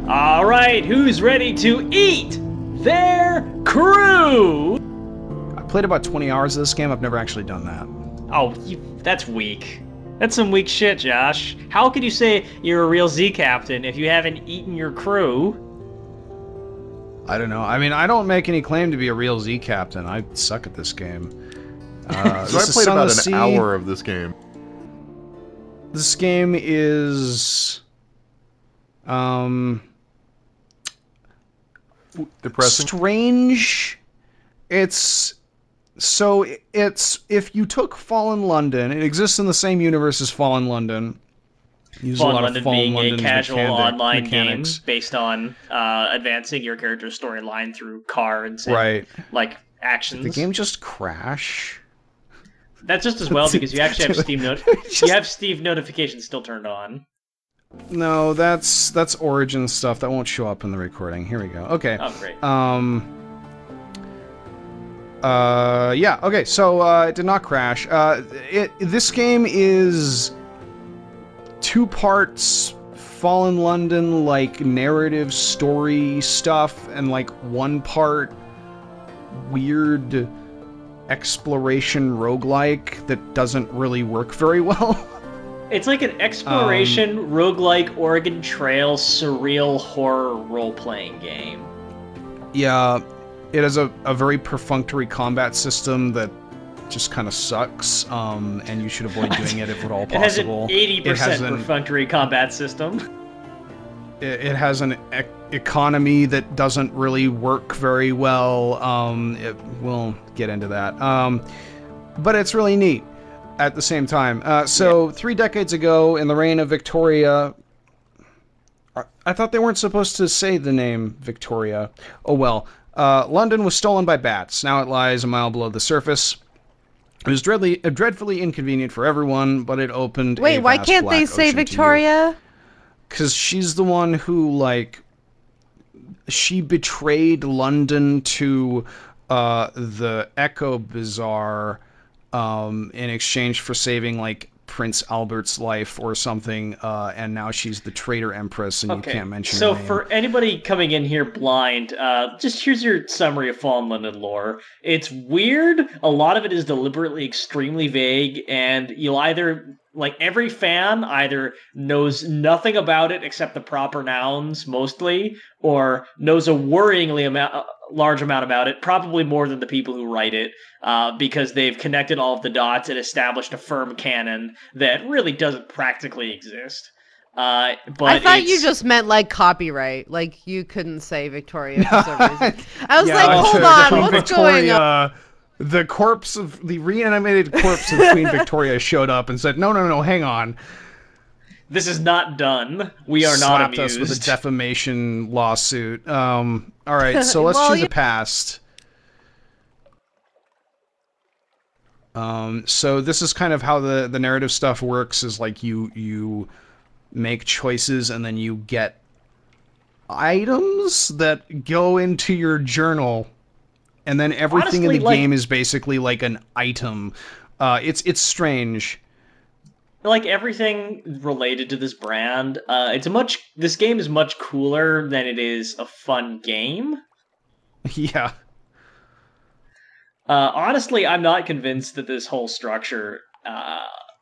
All right, who's ready to eat their crew? I played about 20 hours of this game. I've never actually done that. Oh, that's weak. That's some weak shit, Josh. How could you say you're a real Z captain if you haven't eaten your crew? I don't know. I mean, I don't make any claim to be a real Z captain. I suck at this game. So I played about an hour of this game. This game is... depressing? Strange. It's if you took Fallen London, it exists in the same universe as Fallen London. Fallen London being a casual online game based on advancing your character's storyline through cards and like actions. Did the game just crash? That's just as well because you actually have Steam notifications still turned on. No, that's Origin stuff that won't show up in the recording. Here we go. Okay. Oh, great. Yeah. Okay. So it did not crash. This game is 2 parts Fallen London like narrative story stuff, and like 1 part weird exploration roguelike that doesn't really work very well. It's like an exploration, roguelike, Oregon Trail, surreal horror role-playing game. Yeah, it has a very perfunctory combat system that just kind of sucks, and you should avoid doing it if at all possible. It has an 80% perfunctory combat system. It has an economy that doesn't really work very well. We'll get into that. But it's really neat at the same time. 3 decades ago, in the reign of Victoria... I thought they weren't supposed to say the name Victoria. Oh well. London was stolen by bats. Now it lies a mile below the surface. It was dreadfully inconvenient for everyone, but it opened Wait, why can't they say Victoria? Because she's the one who, like... She betrayed London to the Echo Bazaar in exchange for saving, like, Prince Albert's life or something, and now she's the traitor empress, and you can't mention her name. So for anybody coming in here blind, just here's your summary of Fallen London lore. It's weird, a lot of it is deliberately extremely vague, and you'll either... Like, every fan either knows nothing about it except the proper nouns, mostly, or knows a worryingly large amount about it, probably more than the people who write it, because they've connected all of the dots and established a firm canon that really doesn't practically exist. But I thought you just meant, like, copyright. Like, you couldn't say Victoria for some reason. I was like, hold on, what's going on? The reanimated corpse of Queen Victoria showed up and said, no, hang on. This is not done. We are not amused. Slapped us with a defamation lawsuit. All right, so let's choose a past. So this is kind of how the narrative stuff works, is like you make choices and then you get items that go into your journal. And then everything in the game is basically like an item. It's strange. Like everything related to this brand, this game is much cooler than it is a fun game. Yeah. Honestly, I'm not convinced that this whole structure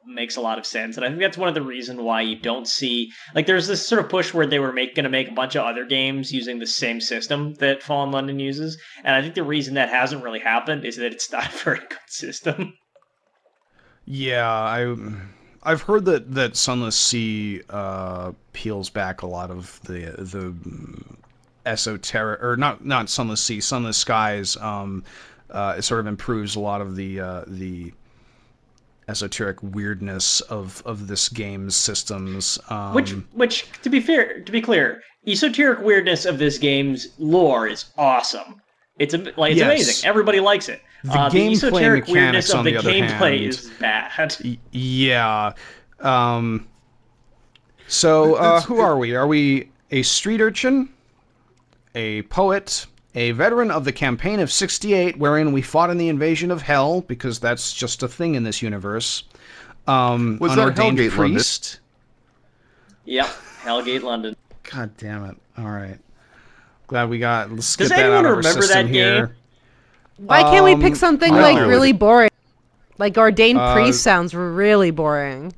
makes a lot of sense, and I think that's one of the reasons why you don't see... Like, there's this sort of push where they were going to make a bunch of other games using the same system that Fallen London uses, and I think the reason that hasn't really happened is that it's not a very good system. Yeah, I've heard that Sunless Sea peels back a lot of the esoteric... Or not Sunless Sea, Sunless Skies. It sort of improves a lot of the esoteric weirdness of this game's systems, which to be clear, esoteric weirdness of this game's lore is awesome. It's amazing. Everybody likes it. The esoteric weirdness of the gameplay is bad. Yeah. So who are we? Are we a street urchin, a poet, a veteran of the campaign of '68, wherein we fought in the invasion of Hell, because that's just a thing in this universe. Was an that ordained Hellgate priest? London? Yep, Hellgate London. God damn it. All right. Glad we got. Let's Does get that anyone out of our remember system that here. game? Why can't we pick something no. like really boring? Like ordained priest Uh, sounds really boring.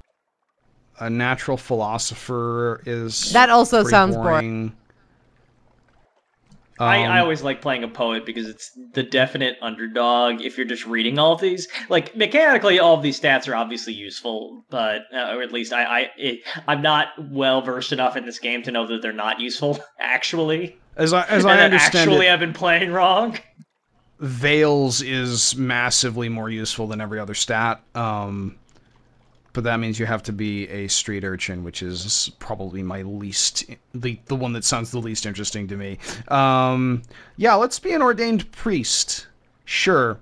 A natural philosopher is That also pretty sounds boring. I always like playing a poet because it's the definite underdog if you're just reading all of these. Like, mechanically, all of these stats are obviously useful, but, or at least I'm not well-versed enough in this game to know that they're not useful, actually. As I and understand actually it, I've been playing wrong. Veils is massively more useful than every other stat. But that means you have to be a street urchin, which is probably my least, the one that sounds the least interesting to me. Yeah, let's be an ordained priest. Sure.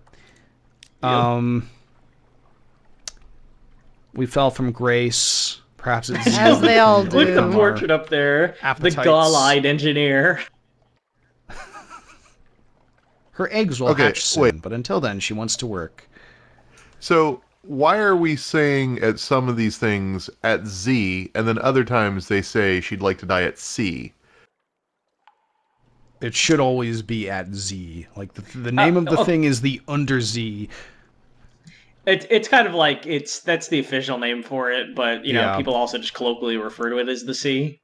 Yep. We fell from grace. Perhaps it's As they all do. Look at the portrait up there. Appetites. The gall-eyed engineer. Her eggs will hatch soon, but until then, she wants to work. So, why are we saying at some of these things at Z, and then other times they say she'd like to die at C? It should always be at Z. Like, the name of the thing is the under Z. It's kind of like, that's the official name for it, but, you know, people also just colloquially refer to it as the C.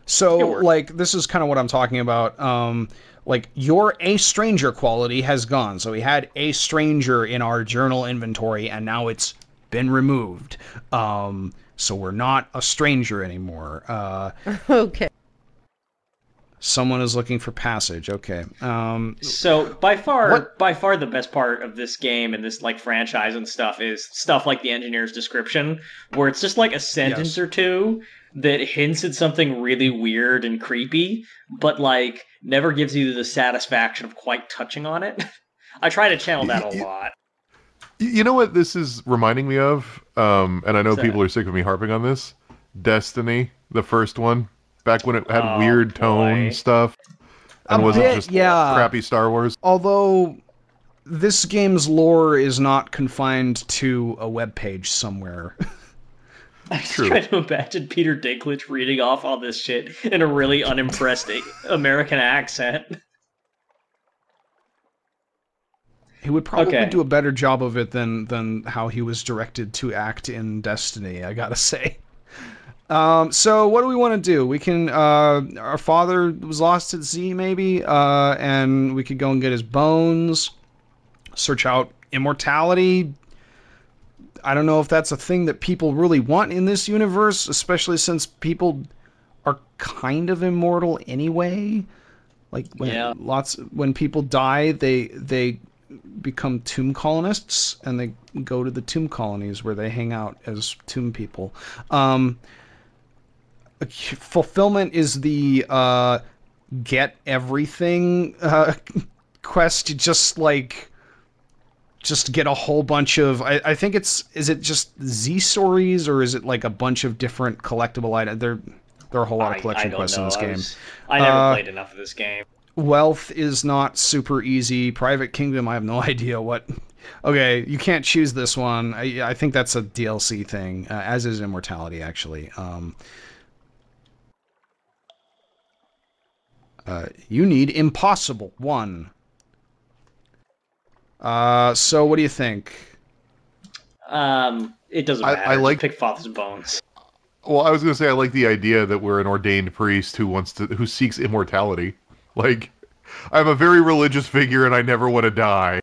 So, like, this is kind of what I'm talking about. Like, your A Stranger quality has gone. So we had A Stranger in our journal inventory, and now it's been removed. So we're not a stranger anymore. Okay. Someone is looking for passage. Okay. So by far the best part of this game and this like franchise and stuff is stuff like the engineer's description, where it's just like a sentence or two that hints at something really weird and creepy, but like never gives you the satisfaction of quite touching on it. I try to channel that a lot. You know what this is reminding me of? And I know people are sick of me harping on this. Destiny, the first one. Back when it had weird tone stuff. And wasn't just crappy Star Wars. Although this game's lore is not confined to a webpage somewhere. I just try to imagine Peter Dinklage reading off all this shit in a really unimpressed American accent. He would probably do a better job of it than how he was directed to act in Destiny, I gotta say. So what do we want to do? We can, our father was lost at Z, maybe, and we could go and get his bones, search out immortality. I don't know if that's a thing that people really want in this universe, especially since people are kind of immortal anyway. Like when people die, they become tomb colonists, and they go to the tomb colonies where they hang out as tomb people. Fulfillment is the get everything quest. Just get a whole bunch of, I think is it just Z stories, or is it like a bunch of different collectible items? There are a whole lot of collection quests in this game. I never played enough of this game. Wealth is not super easy. Private Kingdom, I have no idea what. Okay, you can't choose this one. I think that's a DLC thing, as is Immortality, actually. You need Impossible 1. So what do you think? It doesn't matter. I like pick Father's Bones. Well, I was gonna say I like the idea that we're an ordained priest who seeks immortality. Like, I'm a very religious figure and I never want to die.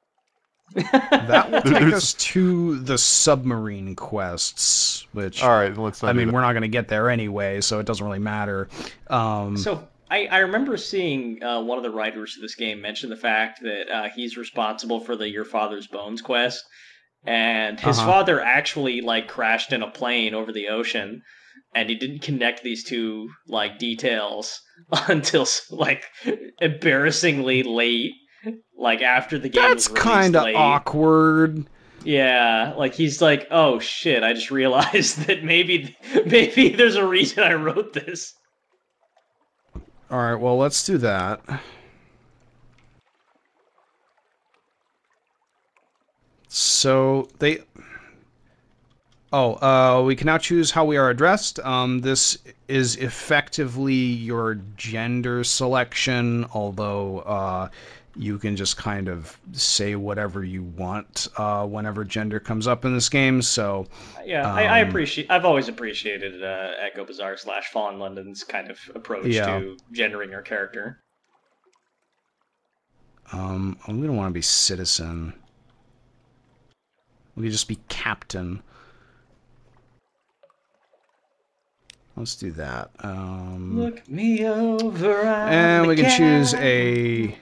That will take us to the submarine quests, which, all right, let's not I mean, we're not going to get there anyway, so it doesn't really matter. So I remember seeing one of the writers of this game mention the fact that he's responsible for the Your Father's Bones quest, and his father actually like crashed in a plane over the ocean, and he didn't connect these two like details until like embarrassingly late. Like, after the game was released kind of awkward. Yeah, like, he's like, oh, shit, I just realized that maybe there's a reason I wrote this. Alright, well, let's do that. So, we can now choose how we are addressed. This is effectively your gender selection, although you can just kind of say whatever you want whenever gender comes up in this game. So yeah, I've always appreciated Echo Bazaar / Fallen London's kind of approach to gendering your character. We don't want to be citizen. We could just be captain. Let's do that. Look me over. And we can choose a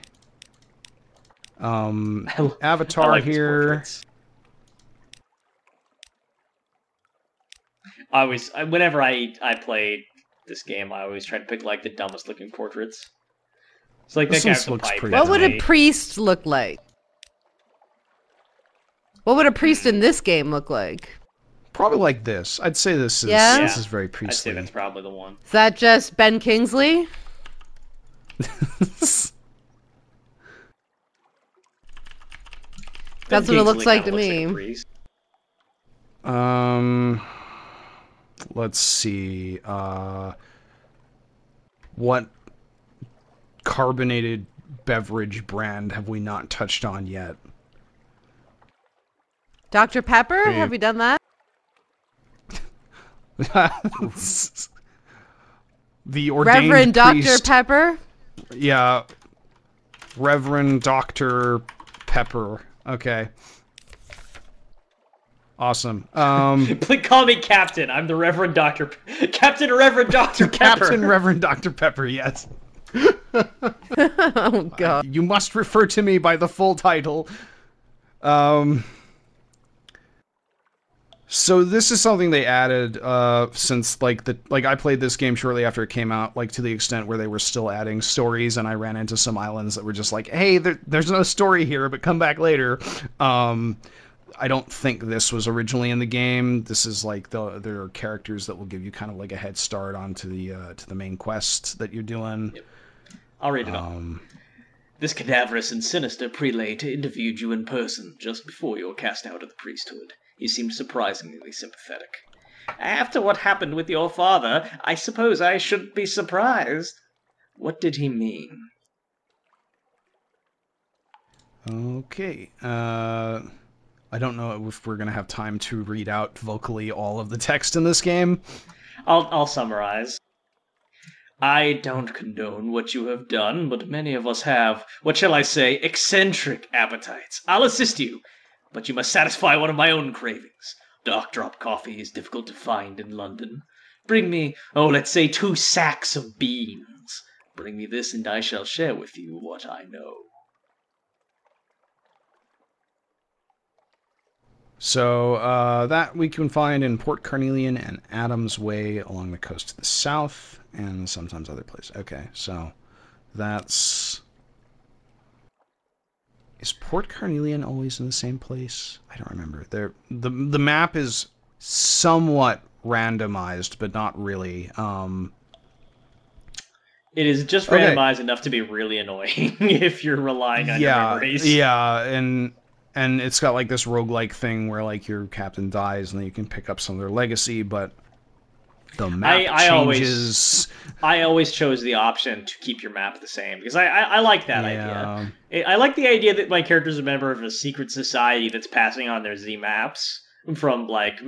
avatar here. Whenever I play this game, I always try to pick like the dumbest looking portraits. It's like that guy with the pipe. What would a priest look like? What would a priest in this game look like? Probably like this. I'd say this is very priestly. I'd say that's probably the one. Is that just Ben Kingsley? That's what it looks like to me. Let's see. What carbonated beverage brand have we not touched on yet? Dr. Pepper? Have we done that? The ordained Reverend priest. Dr. Pepper? Yeah. Reverend Dr. Pepper. Okay. Awesome. Please call me Captain. I'm the Reverend Dr. Captain Reverend Dr. Pepper. Captain Reverend Dr. Pepper, yes. Oh, God. You must refer to me by the full title. So this is something they added since I played this game shortly after it came out, like to the extent where they were still adding stories, and I ran into some islands that were just like, hey, there's no story here, but come back later. I don't think this was originally in the game. This is like there are characters that will give you kind of like a head start onto the main quest that you're doing. Yep. I'll read it on. This cadaverous and sinister prelate interviewed you in person just before you were cast out of the priesthood. You seemed surprisingly sympathetic. After what happened with your father, I suppose I shouldn't be surprised. What did he mean? Okay. I don't know if we're going to have time to read out vocally all of the text in this game. I'll summarize. I don't condone what you have done, but many of us have, what shall I say, eccentric appetites. I'll assist you, but you must satisfy one of my own cravings. Dark drop coffee is difficult to find in London. Bring me, let's say 2 sacks of beans. Bring me this and I shall share with you what I know. So that we can find in Port Carnelian and Adams Way along the coast to the south, and sometimes other places. Okay, so that's... Is Port Carnelian always in the same place? I don't remember. The map is somewhat randomized, but not really. It is just randomized enough to be really annoying if you're relying on your memories. Yeah, and it's got like this roguelike thing where like your captain dies and then you can pick up some of their legacy, but the map changes. I always chose the option to keep your map the same because I like that idea. I like the idea that my character is a member of a secret society that's passing on their Z maps from like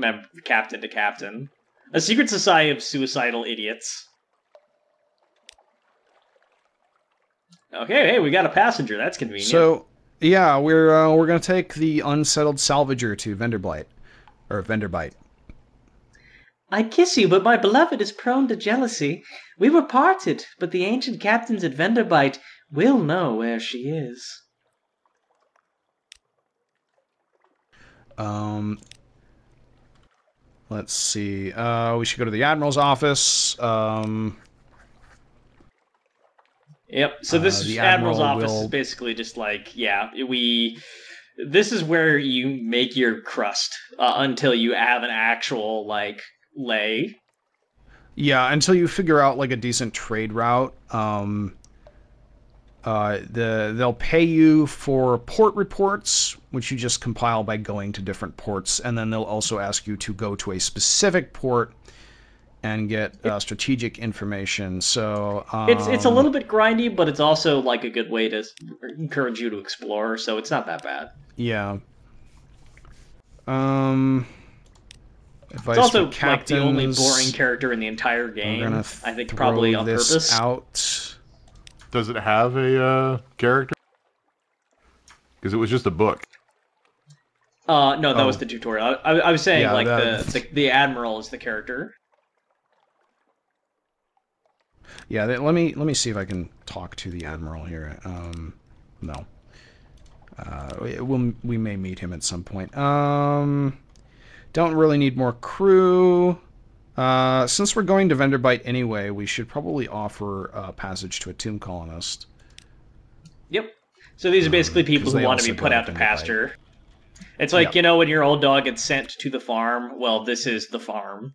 captain to captain. A secret society of suicidal idiots. Okay, hey, we got a passenger. That's convenient. So, yeah, we're gonna take the unsettled salvager to Venderbight. I kiss you, but my beloved is prone to jealousy. We were parted, but the ancient captains at Venderbight will know where she is. Let's see. We should go to the Admiral's office. Yep. So this Admiral's office is basically just like, this is where you make your crust until you have an actual like lay. Yeah, until you figure out like a decent trade route. They'll pay you for port reports, which you just compile by going to different ports, and then they'll also ask you to go to a specific port and get strategic information. So it's a little bit grindy, but it's also like a good way to encourage you to explore. So it's not that bad. Yeah. It's also like the only boring character in the entire game. I think probably on purpose. Out. Does it have a character? Because it was just a book. No, that was the tutorial. I was saying like the admiral is the character. Yeah, let me see if I can talk to the admiral here. No. We may meet him at some point. Don't really need more crew. Since we're going to Venderbite anyway, we should probably offer passage to a tomb colonist. Yep. So these are basically people who want to be put out to pasture. It's like, you know, when your old dog gets sent to the farm, well, this is the farm.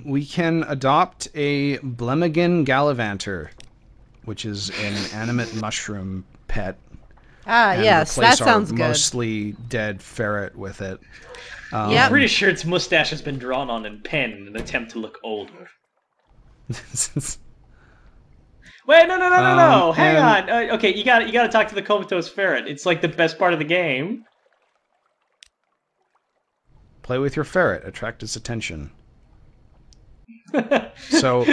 We can adopt a Blemigan Gallivanter, which is an animate mushroom pet. Yes, that sounds good. Mostly dead ferret with it. I'm pretty sure its mustache has been drawn on in pen in an attempt to look older. Wait, no! Hang on. Okay, you got to talk to the comatose ferret. It's like the best part of the game. Play with your ferret. Attract its attention. So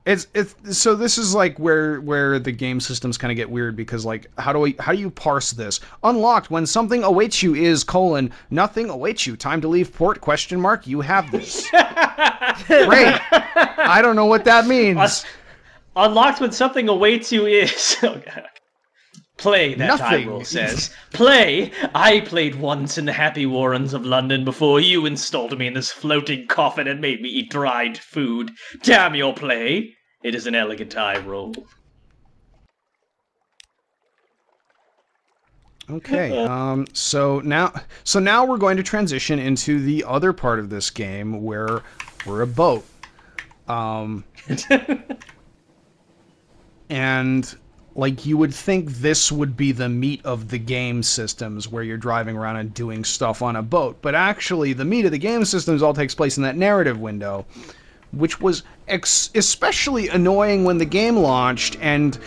this is like where the game systems kind of get weird, because like how do you parse this? Unlocked when something awaits you is : nothing awaits you. Time to leave port ? You have this. Great. I don't know what that means. Unlocked when something awaits you is play, that Tyrell says. Play! I played once in the happy warrens of London before you installed me in this floating coffin and made me eat dried food. Damn your play! It is an elegant eye roll. Okay, so now we're going to transition into the other part of this game where we're a boat. And like, you would think this would be the meat of the game systems, where you're driving around and doing stuff on a boat. But actually, the meat of the game systems all takes place in that narrative window, which was especially annoying when the game launched, and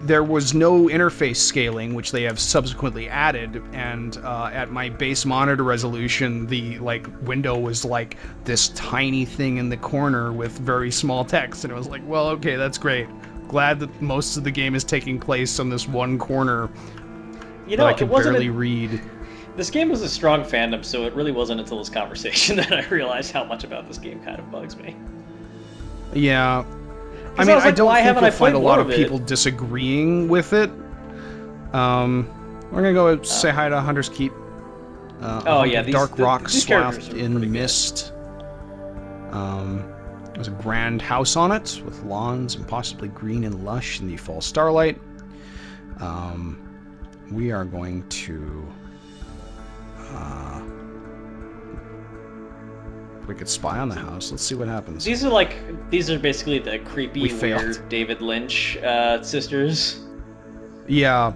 there was no interface scaling, which they have subsequently added. And at my base monitor resolution, the window was like this tiny thing in the corner with very small text, and it was like, well, okay, that's great. Glad that most of the game is taking place on this one corner. You know, I can barely read. This game was a strong fandom, so it really wasn't until this conversation that I realized how much about this game kind of bugs me. Yeah. I mean, I don't think you'll find a lot of people disagreeing with it. We're gonna go say hi to Hunter's Keep. Dark rock swathed in mist. There's a grand house on it, with lawns and possibly green and lush in the fall starlight. We are going to... we could spy on the house. Let's see what happens. These are basically the creepy, weird David Lynch sisters. Yeah.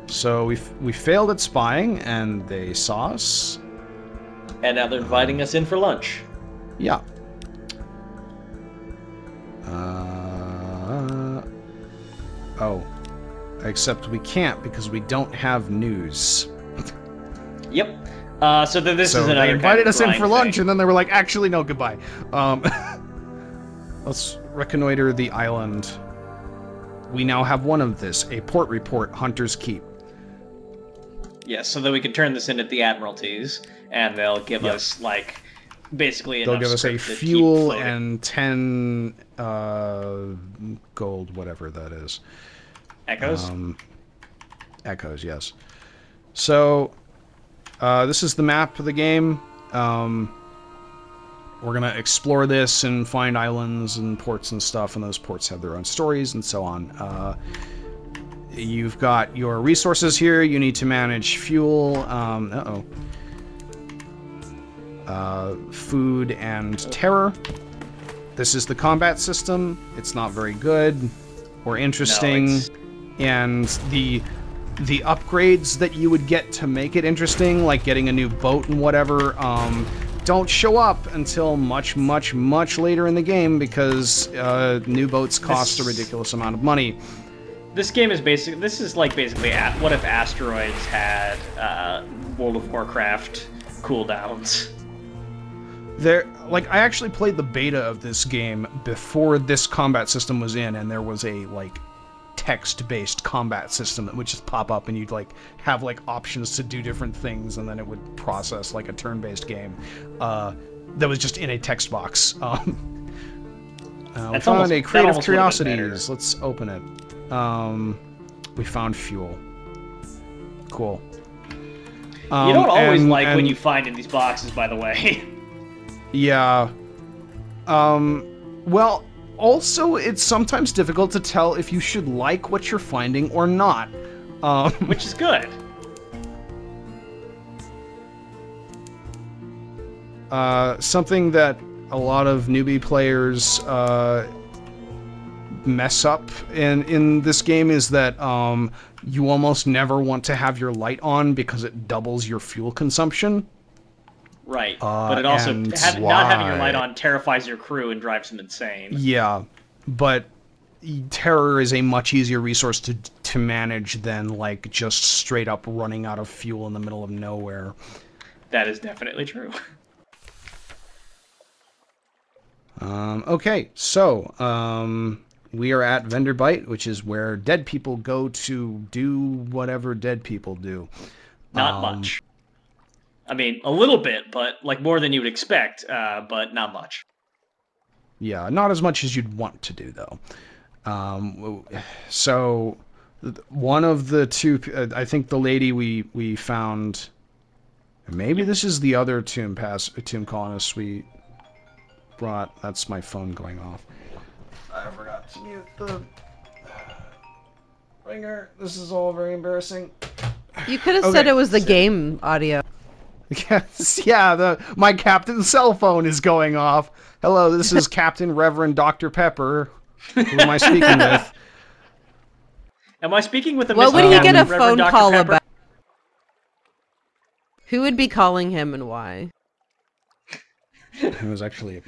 So we failed at spying, and they saw us. And now they're inviting us in for lunch. Yeah. Oh. Except we can't, because we don't have news. Yep. So this is another they invited us in for lunch, thing. And then they were like, actually, no, goodbye. Let's reconnoiter the island. We now have one of this, a port report, Hunter's Keep. Yes, so that we can turn this into the Admiralties, and they'll give us, basically enough. They'll give us a fuel and 10 gold, whatever that is. Echoes? Echoes, yes. So, this is the map of the game. We're gonna explore this and find islands and ports and stuff, and those ports have their own stories and so on. You've got your resources here. You need to manage fuel. Food and Terror. This is the combat system. It's not very good or interesting, and the upgrades that you would get to make it interesting, like getting a new boat and whatever, don't show up until much, much, much later in the game because new boats cost a ridiculous amount of money. This game is basically what if Asteroids had World of Warcraft cooldowns. I actually played the beta of this game before this combat system was in, and there was a text-based combat system that would just pop up, and you'd have options to do different things, and then it would process like a turn-based game that was just in a text box. We found a Crate of Curiosities. Let's open it. We found fuel. Cool. You don't always when you find in these boxes, by the way. Yeah. Well, also, it's sometimes difficult to tell if you should like what you're finding or not. Which is good. Something that a lot of newbie players mess up in this game is that you almost never want to have your light on because it doubles your fuel consumption. Right, but it also, not having your light on terrifies your crew and drives them insane. Yeah, but Terror is a much easier resource to manage than, just straight up running out of fuel in the middle of nowhere. That is definitely true. Okay, so, we are at Vendor Bite, which is where dead people go to do whatever dead people do. Not much. I mean, a little bit, but more than you would expect, but not much. Yeah, not as much as you'd want to do, though. So, one of the two, I think the lady we found, maybe this is the other tomb colonist we brought. That's my phone going off. I forgot to mute the ringer. This is all very embarrassing. You could have said it was the game audio. Yes, yeah, my captain's cell phone is going off. Hello, this is Captain Reverend Dr. Pepper. Who am I speaking with? Am I speaking with a What would he get a Reverend phone Dr. call Pepper? about? Who would be calling him and why? It was actually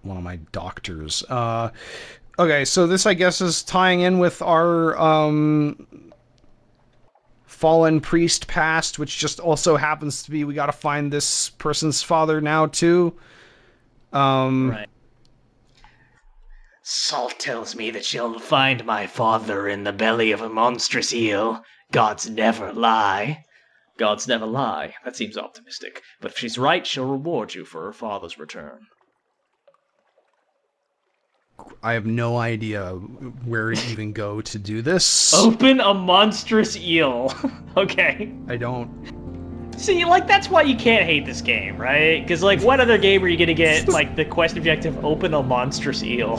one of my doctors. Okay, so this, I guess, is tying in with our fallen priest past, which just also happens to be we gotta find this person's father now, too. Right. Salt tells me that she'll find my father in the belly of a monstrous eel. Gods never lie. Gods never lie. That seems optimistic. But if she's right, she'll reward you for her father's return. I have no idea where to even go to do this. Open a monstrous eel. Okay. I don't... See, that's why you can't hate this game, right? Because, what other game are you gonna get, the quest objective, open a monstrous eel?